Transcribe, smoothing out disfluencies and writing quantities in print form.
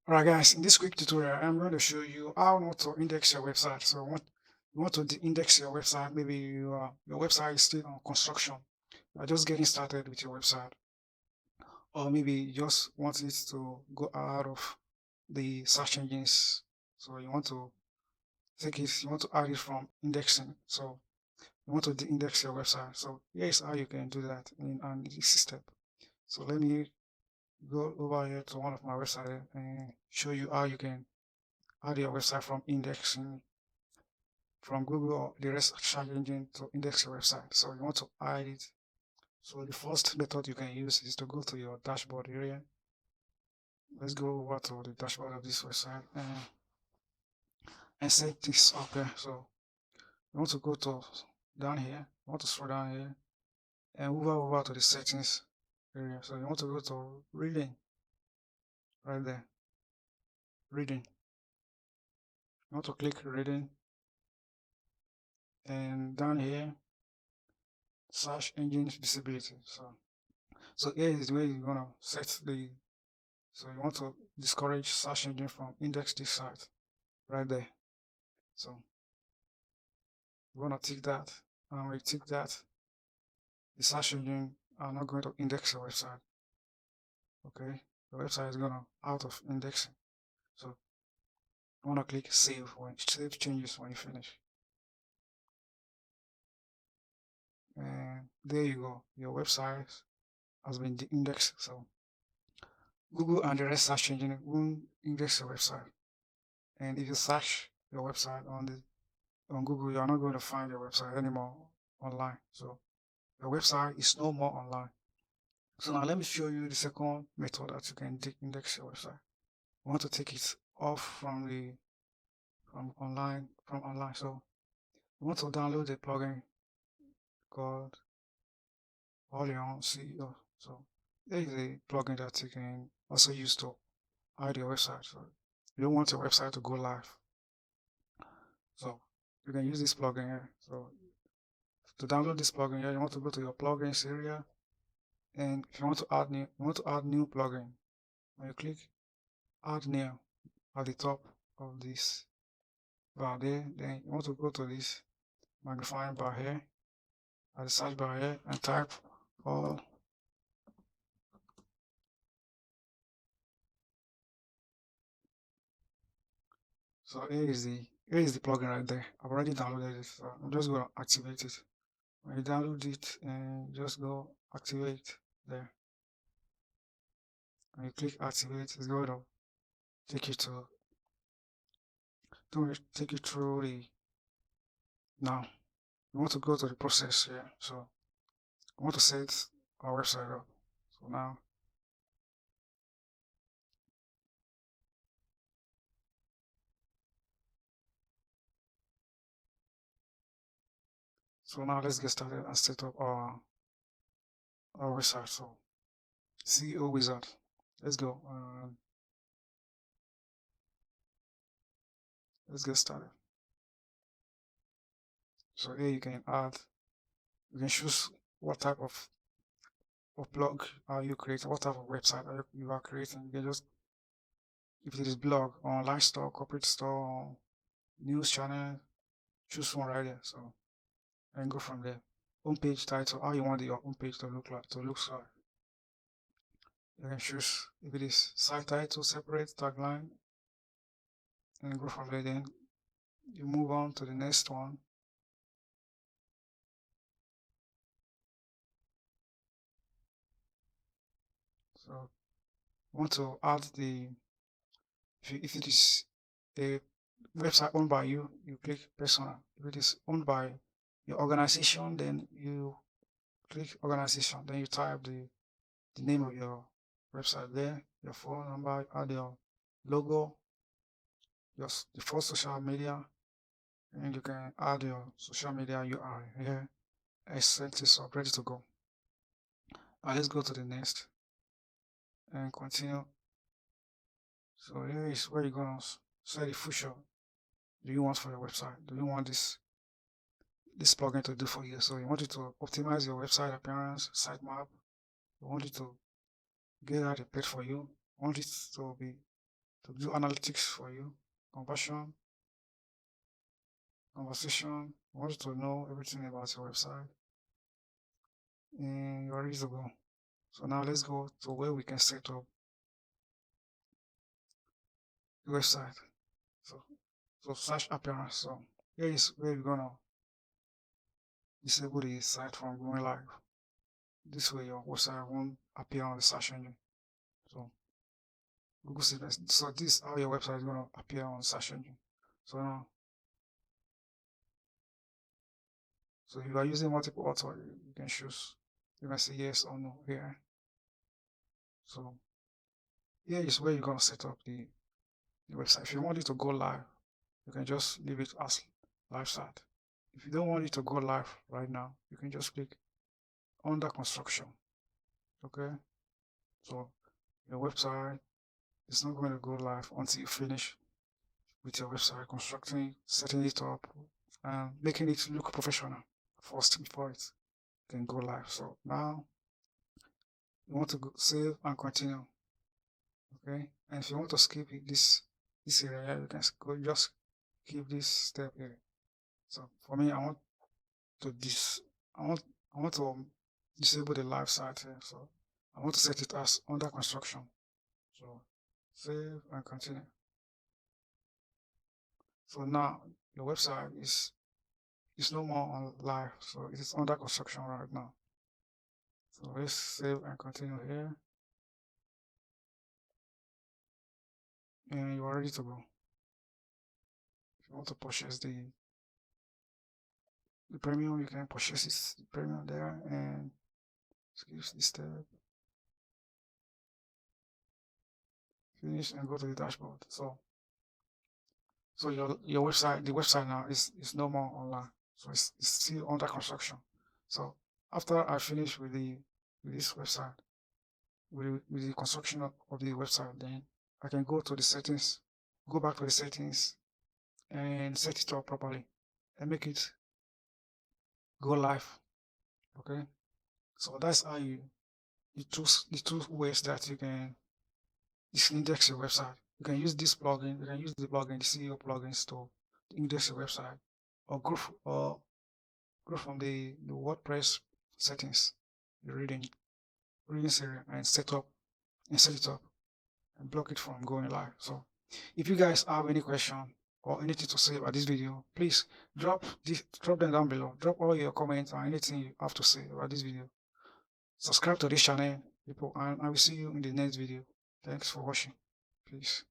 Alright guys, in this quick tutorial, I'm going to show you how not to index your website. So you want to index your website. Maybe your website is still on construction. You're just getting started with your website. Or maybe you just want it to go out of the search engines. So you want to you want to add it from indexing. So you want to de-index your website. So here's how you can do that in an easy step. So let me go over here to one of my websites and show you how you can add your website from indexing from Google or the rest of search engine to index your website. So you want to hide it. So the first method you can use is to go to your dashboard area. Let's go over to the dashboard of this website and set this up here. So you want to go to down here. You want to scroll down here and move over to the settings area. So you want to go to reading right there. Reading. You want to click reading and down here search engine visibility. So here is where you're gonna set the so you want to discourage search engine from index this site right there. So you want to tick that, and when you tick that, the search engine are not going to index your website. Okay, the website is gonna out of indexing. So you want to click save when save changes when you finish. And there you go, your website has been de-indexed. So Google and the rest search engine won't index your website. And if you search your website on Google, you are not going to find your website anymore online. So your website is no more online. So now let me show you the second method that you can index your website. You want to take it off from online. So you want to download a plugin called All Your Own CEO. So there is a plugin that you can also use to hide your website. So you don't want your website to go live. So you can use this plugin here. So to download this plugin here, you want to go to your plugins area, and if you want to add new plugin, when you click add new at the top of this bar there, then you want to go to this magnifying bar here at the search bar here and type all. So here is the plugin right there. I've already downloaded it, so I'm just going to activate it. When you download it, and just go activate there. When you click activate, it's going to take you through the now. You want to go to the process here. So I want to set our website up. So now let's get started and set up our website. So CEO wizard. Let's go. Let's get started. So here you can choose what type of blog are you creating, what type of website you are creating. You can just, if it is blog, online store, corporate store, news channel, choose one right there. So and go from there. Homepage title, how you want your homepage to look like. You can choose if it is site title, separate tagline, and go from there. Then you move on to the next one. So you want to add if it is a website owned by you, you click personal. If it is owned by your organization, then you click organization. Then you type the name of your website there, your phone number, add your logo, the first social media, and you can add your social media URL here. I set this up, ready to go. Now let's go to the next and continue. So here is where you're gonna set the feature do you want for your website. Do you want this plugin to do for you? So you want it to optimize your website appearance, sitemap. You want it to get out a page for you. You want it to to do analytics for you, conversion, conversation. I want you to know everything about your website, and you're ready to go. So now let's go to where we can set up the website. So search appearance. So here is where we're gonna disable the site from going live. This way your website won't appear on the search engine. So Google says, so this is how your website is gonna appear on the search engine. So now, so if you are using multiple author, you can choose. You can say yes or no here. So here is where you're gonna set up the website. If you want it to go live, you can just leave it as live site. If you don't want it to go live right now, you can just click under construction. Okay, so your website is not going to go live until you finish with your website constructing, setting it up, and making it look professional first before it can go live. So now you want to go save and continue. Okay, and if you want to skip this area, you can go just skip this step here. So for me, I want to disable the live site here. So I want to set it as under construction. So save and continue. So now your website is no more on live, so it is under construction right now. So let's save and continue here, and you are ready to go. If you want to purchase the premium, you can purchase the premium there and skip this step, finish, and go to the dashboard. So your website, the website now is no more online, so it's still under construction. So after I finish with this website, with the construction of the website, then I can go to the settings, go back to the settings, and set it up properly and make it go live. Okay, so that's how you choose the two ways that you can index your website. You can use this plugin, you can use the plugin, the CEO plugins to index your website, or go from the WordPress settings, the reading area, and set it up and block it from going live. So if you guys have any question or anything to say about this video, please drop them down below. Drop all your comments or anything you have to say about this video. Subscribe to this channel, people, and I will see you in the next video. Thanks for watching. Peace.